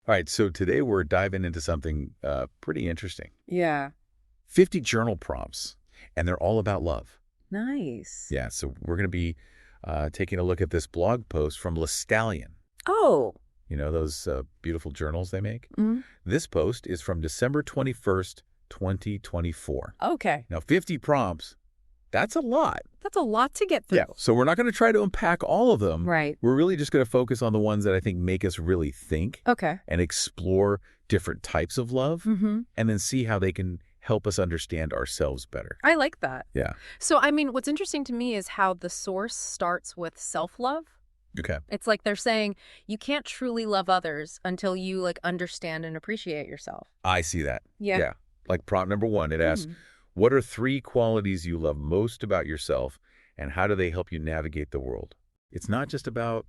All right, so today we're diving into something pretty interesting. Yeah. 50 journal prompts, and they're all about love. Nice. Yeah, so we're going to be taking a look at this blog post from LeStallion. Oh. You know, those beautiful journals they make? Mm. This post is from December 21st, 2024. Okay. Now, 50 prompts, that's a lot. That's a lot to get through. Yeah, so we're not going to try to unpack all of them. Right. We're really just going to focus on the ones that I think make us really think Okay. and explore different types of love, Mm-hmm. and then see how they can help us understand ourselves better. I like that. Yeah. So, I mean, what's interesting to me is how the source starts with self-love. Okay. It's like they're saying you can't truly love others until you understand and appreciate yourself. I see that. Yeah. Yeah. Like prompt number 1, it asks, what are 3 qualities you love most about yourself, and how do they help you navigate the world? It's not just about,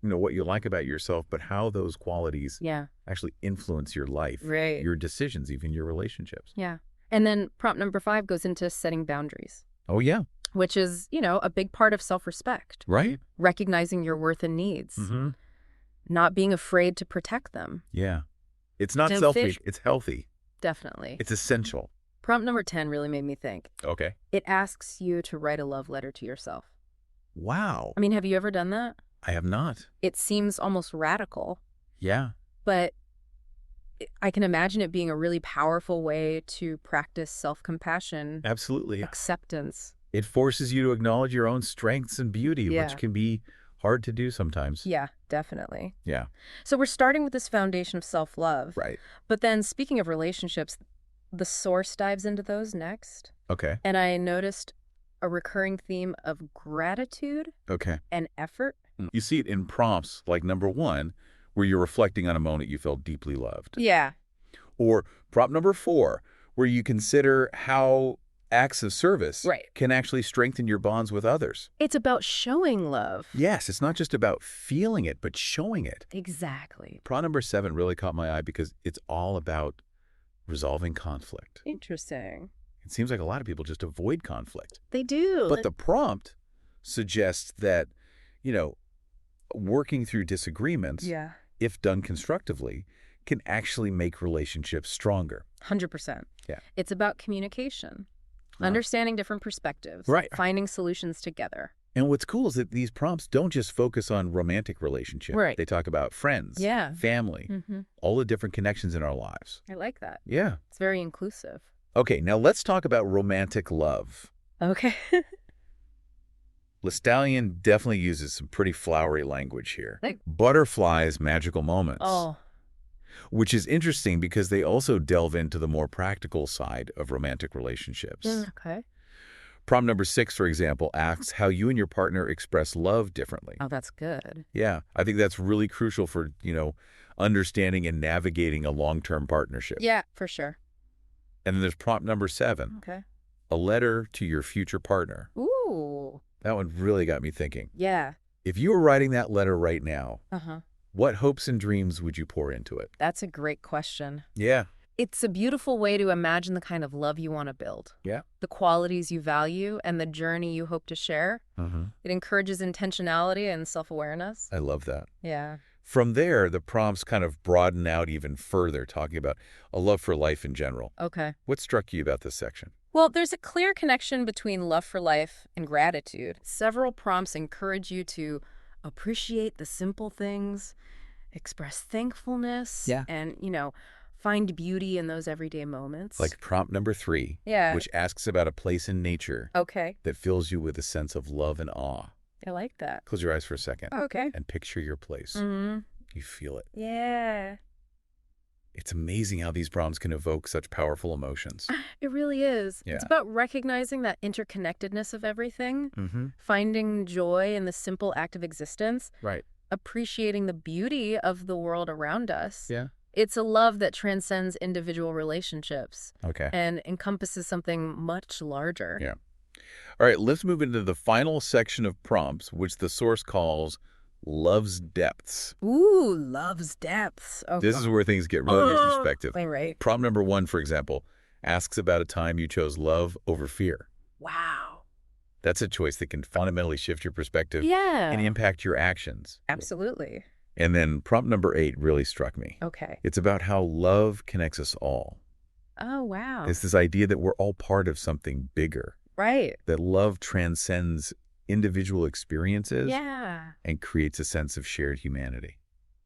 what you like about yourself, but how those qualities Yeah. actually influence your life, Right. your decisions, even your relationships. Yeah. And then prompt number 5 goes into setting boundaries, Oh, yeah. which is, a big part of self-respect. Right? Recognizing your worth and needs, Mm-hmm. not being afraid to protect them. Yeah. It's not Don't selfish. fish- It's healthy. Definitely. It's essential. Prompt number 10 really made me think. Okay. It asks you to write a love letter to yourself. Wow. I mean, have you ever done that? I have not. It seems almost radical, Yeah. but I can imagine it being a really powerful way to practice self-compassion, Absolutely. acceptance. It forces you to acknowledge your own strengths and beauty, Yeah. which can be hard to do sometimes. Yeah, definitely. Yeah. So we're starting with this foundation of self-love. Right. But then speaking of relationships, the source dives into those next. Okay. And I noticed a recurring theme of gratitude Okay. and effort. You see it in prompts like number 1, where you're reflecting on a moment you felt deeply loved. Yeah. Or prompt number 4, where you consider how acts of service Right. can actually strengthen your bonds with others. It's about showing love. Yes, it's not just about feeling it, but showing it. Exactly. Prompt number 7 really caught my eye because it's all about resolving conflict. Interesting. It seems like a lot of people just avoid conflict. They do. But the prompt suggests that, working through disagreements, Yeah. if done constructively, can actually make relationships stronger. 100%. Yeah. It's about communication, understanding different perspectives, Right. finding solutions together. And what's cool is that these prompts don't just focus on romantic relationships. Right. They talk about friends, Yeah. family, all the different connections in our lives. I like that. Yeah. It's very inclusive. Okay, now let's talk about romantic love. Okay. LeStallion definitely uses some pretty flowery language here. Like- Butterflies, magical moments. Oh, Which is interesting because they also delve into the more practical side of romantic relationships. okay. Prompt number 6, for example, asks how you and your partner express love differently. Oh, that's good. Yeah, I think that's really crucial for, understanding and navigating a long-term partnership. Yeah, for sure. And then there's prompt number 7, Okay. a letter to your future partner. Ooh. That one really got me thinking. Yeah. If you were writing that letter right now, Uh-huh. what hopes and dreams would you pour into it? That's a great question. Yeah. It's a beautiful way to imagine the kind of love you want to build, Yeah. the qualities you value, and the journey you hope to share. It encourages intentionality and self-awareness. I love that. Yeah. From there, the prompts kind of broaden out even further, talking about a love for life in general. Okay. What struck you about this section? Well, there's a clear connection between love for life and gratitude. Several prompts encourage you to appreciate the simple things, express thankfulness, Yeah. and, find beauty in those everyday moments. Like prompt number 3, Yeah. which asks about a place in nature Okay. that fills you with a sense of love and awe. I like that. Close your eyes for a second Okay. and picture your place. Mm-hmm. You feel it. Yeah. It's amazing how these prompts can evoke such powerful emotions. It really is. Yeah. It's about recognizing that interconnectedness of everything, Mm-hmm. finding joy in the simple act of existence, Right. appreciating the beauty of the world around us. Yeah. It's a love that transcends individual relationships Okay. and encompasses something much larger. Yeah. All right, let's move into the final section of prompts, which the source calls love's depths. Ooh, love's depths. Oh, This is where things get really introspective. right. Prompt number 1, for example, asks about a time you chose love over fear. Wow. That's a choice that can fundamentally shift your perspective Yeah. and impact your actions. Absolutely. And then prompt number 8 really struck me. Okay. It's about how love connects us all. Oh, wow. It's this idea that we're all part of something bigger, Right. that love transcends individual experiences Yeah. and creates a sense of shared humanity.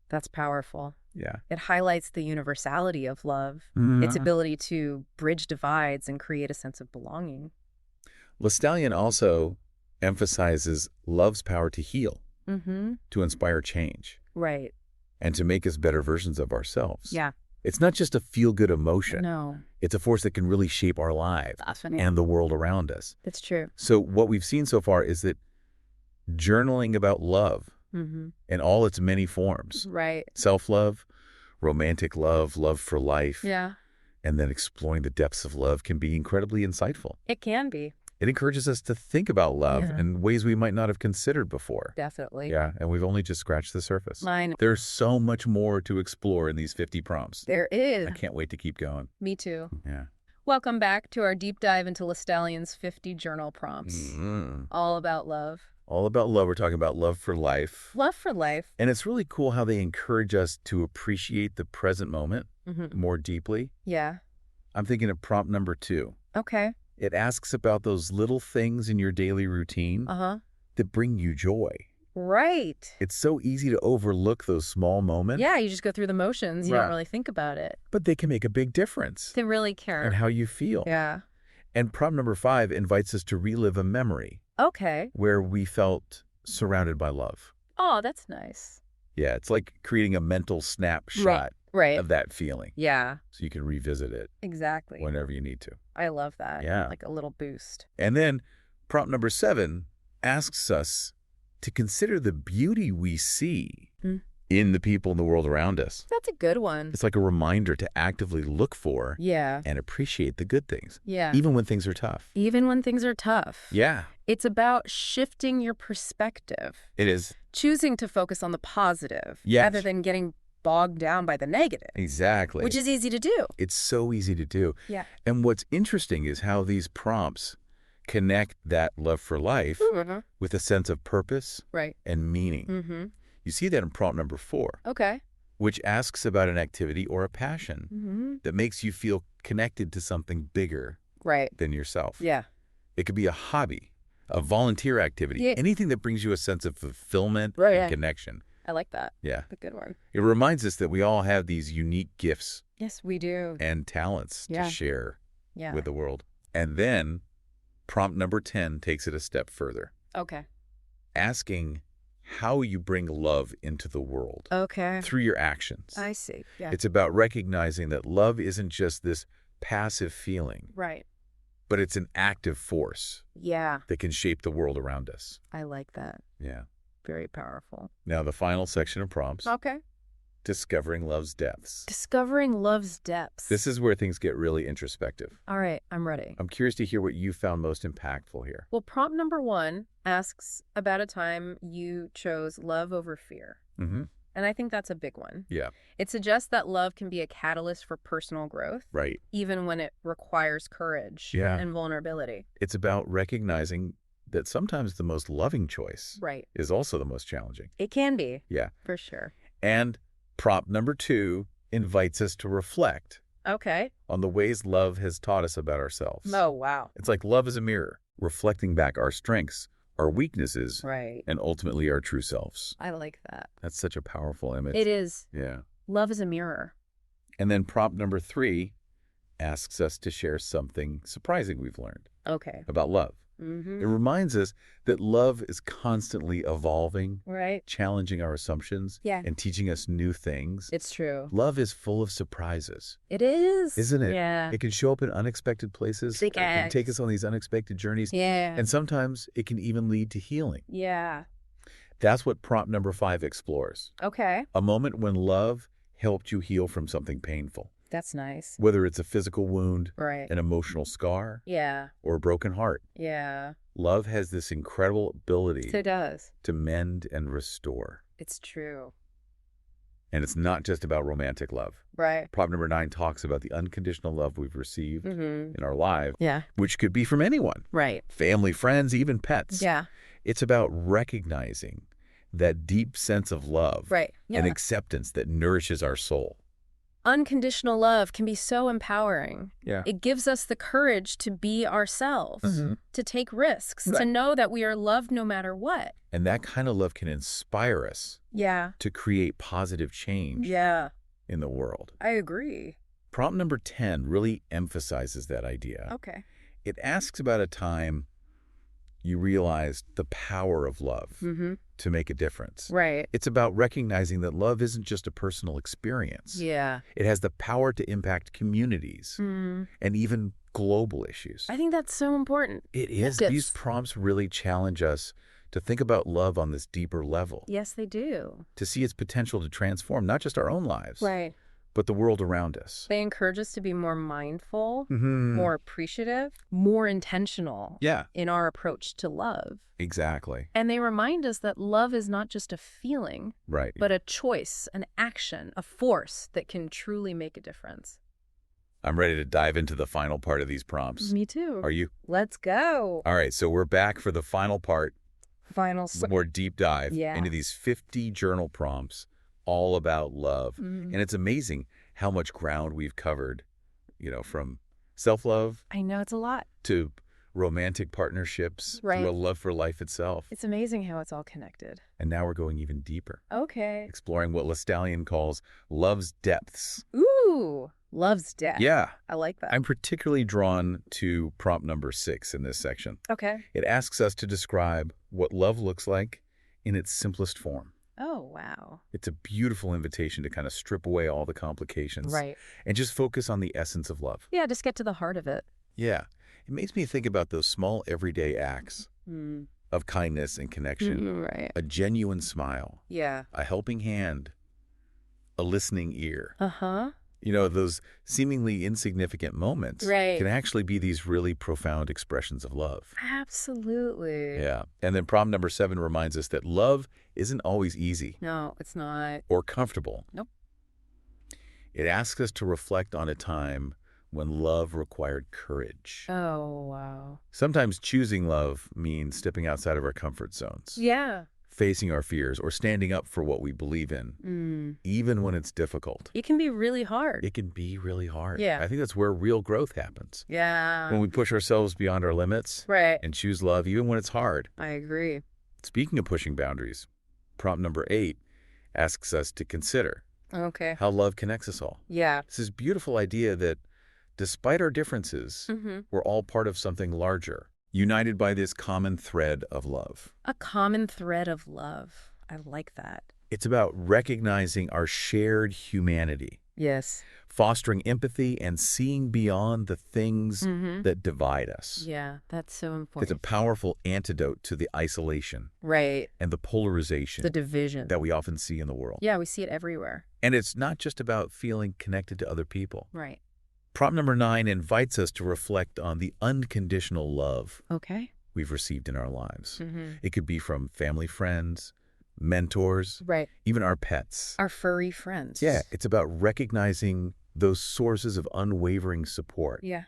That's powerful. Yeah. It highlights the universality of love, its Mhm. ability to bridge divides and create a sense of belonging. LeStallion also emphasizes love's power to heal, Mm-hmm. to inspire change, Right. and to make us better versions of ourselves. Yeah. It's not just a feel-good emotion. No. It's a force that can really shape our lives Fascinating. and the world around us. That's true. So what we've seen so far is that journaling about love Mm-hmm. in all its many forms, Right. self-love, romantic love, love for life, Yeah. and then exploring the depths of love can be incredibly insightful. It can be. It encourages us to think about love Yeah. in ways we might not have considered before. Definitely. Yeah, and we've only just scratched the surface. Mine. There's so much more to explore in these 50 prompts. There is. I can't wait to keep going. Me too. Yeah. Welcome back to our deep dive into LeStallion's 50 journal prompts. All about love. All about love. We're talking about love for life. Love for life. And it's really cool how they encourage us to appreciate the present moment Mm-hmm. more deeply. Yeah. I'm thinking of prompt number 2. Okay. It asks about those little things in your daily routine Uh-huh. that bring you joy. Right. It's so easy to overlook those small moments. Yeah, you just go through the motions. You Right. don't really think about it. But they can make a big difference They really care. in how you feel. Yeah. And prompt number 5 invites us to relive a memory Okay. where we felt surrounded by love. Oh, that's nice. Yeah, it's like creating a mental snapshot Right. of that feeling Yeah, so you can revisit it exactly. whenever you need to. I love that. Yeah. Like a little boost. And then prompt number 7 asks us to consider the beauty we see Mm. in the people in the world around us. That's a good one. It's like a reminder to actively look for Yeah. and appreciate the good things, Yeah. even when things are tough. Even when things are tough. Yeah, It's about shifting your perspective, it is. choosing to focus on the positive Yes. rather than getting bogged down by the negative, Exactly. which is easy to do. It's so easy to do. Yeah. And what's interesting is how these prompts connect that love for life Mm-hmm. with a sense of purpose Right. and meaning. Mm-hmm. You see that in prompt number 4, Okay. which asks about an activity or a passion Mm-hmm. that makes you feel connected to something bigger Right. than yourself. Yeah. It could be a hobby, a volunteer activity, Yeah. anything that brings you a sense of fulfillment Right, and yeah. connection. I like that. Yeah. A good one. It reminds us that we all have these unique gifts Yes, we do. and talents Yeah. to share Yeah. with the world. And then prompt number 10 takes it a step further, Okay. asking how you bring love into the world Okay. through your actions. I see. Yeah. It's about recognizing that love isn't just this passive feeling, Right. but it's an active force Yeah. that can shape the world around us. I like that. Yeah. Very powerful. Now, the final section of prompts, Okay. discovering love's depths. Discovering love's depths. This is where things get really introspective. All right, I'm ready. I'm curious to hear what you found most impactful here. Well, prompt number 1 asks about a time you chose love over fear. Mm-hmm. And I think that's a big one. Yeah, It suggests that love can be a catalyst for personal growth, right. even when it requires courage Yeah. and vulnerability. It's about recognizing that sometimes the most loving choice Right. is also the most challenging. It can be. Yeah. For sure. And prompt number 2 invites us to reflect Okay. on the ways love has taught us about ourselves. Oh, wow. It's like love is a mirror, reflecting back our strengths, our weaknesses, Right. and ultimately our true selves. I like that. That's such a powerful image. It is. Yeah. Love is a mirror. And then prompt number 3 asks us to share something surprising we've learned Okay. about love. Mm-hmm. It reminds us that love is constantly evolving, Right. challenging our assumptions, Yeah. and teaching us new things. It's true. Love is full of surprises, It is. isn't it? Yeah. It can show up in unexpected places. Big It can take X. us on these unexpected journeys. Yeah. And sometimes it can even lead to healing. Yeah. That's what prompt number 5 explores. Okay. A moment when love helped you heal from something painful, That's nice. whether it's a physical wound, Right. an emotional scar, Yeah. or a broken heart. Yeah. Love has this incredible ability It does. to mend and restore. It's true. And it's not just about romantic love. Right. Prompt number 9 talks about the unconditional love we've received Mm-hmm. in our life, Yeah. which could be from anyone, Right. family, friends, even pets. Yeah. It's about recognizing that deep sense of love Right. and Yeah. acceptance that nourishes our soul. Unconditional love can be so empowering. Yeah. It gives us the courage to be ourselves, to take risks, to Right. know that we are loved no matter what. And that kind of love can inspire us Yeah. to create positive change Yeah. in the world. I agree. Prompt number 10 really emphasizes that idea. Okay. It asks about a time you realized the power of love to make a difference. Right. It's about recognizing that love isn't just a personal experience. Yeah. It has the power to impact communities and even global issues. I think that's so important. It is. Yes. These prompts really challenge us to think about love on this deeper level, Yes, they do. to see its potential to transform not just our own lives, Right. but the world around us. They encourage us to be more mindful, Mm-hmm. more appreciative, more intentional Yeah, in our approach to love. exactly. And they remind us that love is not just a feeling, Right. but a choice, an action, a force that can truly make a difference. I'm ready to dive into the final part of these prompts. Me too. Are you? Let's go. All right, so we're back for the final part, Final. the more deep dive Yeah. into these 50 journal prompts all about love. Mhm. And it's amazing how much ground we've covered, from self-love I know it's a lot. to romantic partnerships, Right. to a love for life itself. It's amazing how it's all connected. And now we're going even deeper, Okay. exploring what LeStallion calls love's depths. Ooh, love's death. Yeah, I like that. I'm particularly drawn to prompt number 6 in this section. Okay. It asks us to describe what love looks like in its simplest form. Oh, wow. It's a beautiful invitation to kind of strip away all the complications Right. and just focus on the essence of love. Yeah, just get to the heart of it. Yeah, it makes me think about those small everyday acts of kindness and connection, Right. a genuine smile, Yeah. a helping hand, a listening ear. Uh-huh. Those seemingly insignificant moments Right. can actually be these really profound expressions of love. Absolutely. Yeah. And then prompt number 7 reminds us that love isn't always easy No, it's not. or comfortable. Nope. It asks us to reflect on a time when love required courage. Oh, wow. Sometimes choosing love means stepping outside of our comfort zones, Yeah. facing our fears, or standing up for what we believe in, even when it's difficult. It can be really hard. It can be really hard. Yeah. I think that's where real growth happens. Yeah. When we push ourselves beyond our limits Right. and choose love even when it's hard. I agree. Speaking of pushing boundaries, prompt number 8 asks us to consider Okay. how love connects us all. Yeah. It's this beautiful idea that despite our differences, we're all part of something larger, united by this common thread of love. A common thread of love. I like that. It's about recognizing our shared humanity, Yes. fostering empathy, and seeing beyond the things that divide us. Yeah, that's so It's important. a powerful antidote to the isolation Right. and the polarization The division. that we often see in the world. Yeah, we see it everywhere. And it's not just about feeling connected to other people. Right. Prompt number 9 invites us to reflect on the unconditional love Okay. we've received in our lives. Mm-hmm. It could be from family, friends, mentors, Right. even our pets. Our furry friends. Yeah, it's about recognizing those sources of unwavering support Yeah.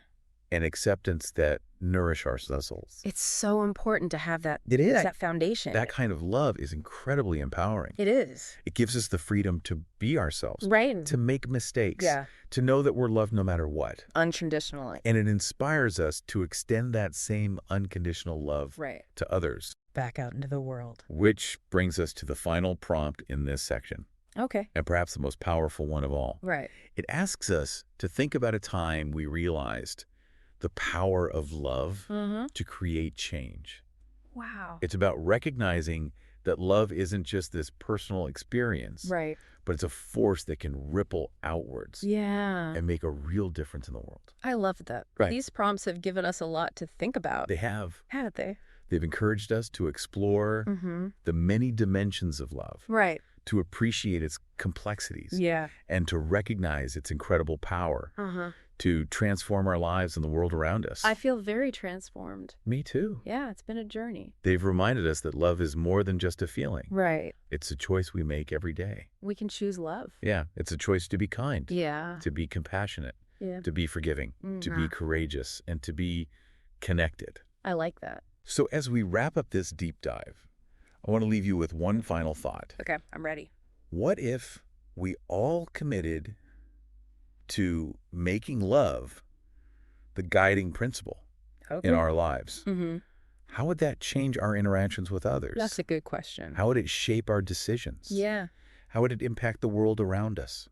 and acceptance that nourish our souls. It's so important to have that. It is. That foundation. That kind of love is incredibly empowering. It is. It gives us the freedom to be ourselves, Right. to make mistakes, Yeah. to know that we're loved no matter what. Unconditionally. And it inspires us to extend that same unconditional love Right. to others. Back out into the world. Which brings us to the final prompt in this section, Okay. and perhaps the most powerful one of all. Right. It asks us to think about a time we realized the power of love to create change. Wow. It's about recognizing that love isn't just this personal experience, Right. but it's a force that can ripple outwards Yeah. and make a real difference in the world. I love that. Right. These prompts have given us a lot to think about. They have. Haven't they? They've encouraged us to explore the many dimensions of love, Right. to appreciate its complexities, Yeah. and to recognize its incredible power to transform our lives and the world around us. I feel very transformed. Me too. Yeah, it's been a journey. They've reminded us that love is more than just a feeling. Right. It's a choice we make every day. We can choose love. Yeah, it's a choice to be kind, Yeah. to be compassionate, Yeah. to be forgiving, to be courageous, and to be connected. I like that. So as we wrap up this deep dive, I want to leave you with one final thought. Okay, I'm ready. What if we all committed to making love the guiding principle in our lives? How would that change our interactions with others? That's a good question. How would it shape our decisions? Yeah. How would it impact the world around us?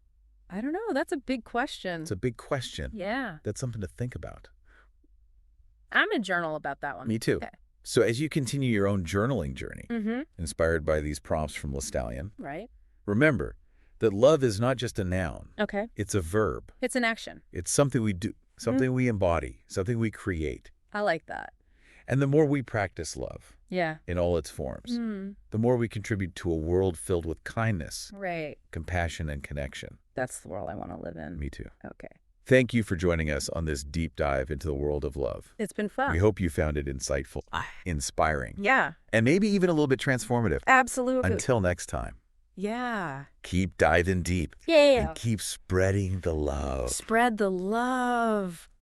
I don't know. That's a big question. It's a big question. Yeah. That's something to think about. I'm a journal about that one. Me too. Okay. So as you continue your own journaling journey, Mm-hmm. inspired by these prompts from LeStallion, Right. remember that love is not just a noun. Okay. It's a verb. It's an action. It's something we do, something we embody, something we create. I like that. And the more we practice love Yeah. in all its forms, the more we contribute to a world filled with kindness, Right. compassion, and connection. That's the world I want to live in. Me too. Okay. Thank you for joining us on this deep dive into the world of love. It's been fun. We hope you found it insightful, inspiring, Yeah. and maybe even a little bit transformative. Absolutely. Until next time, Yeah. keep diving deep Yeah. and keep spreading the love. Spread the love.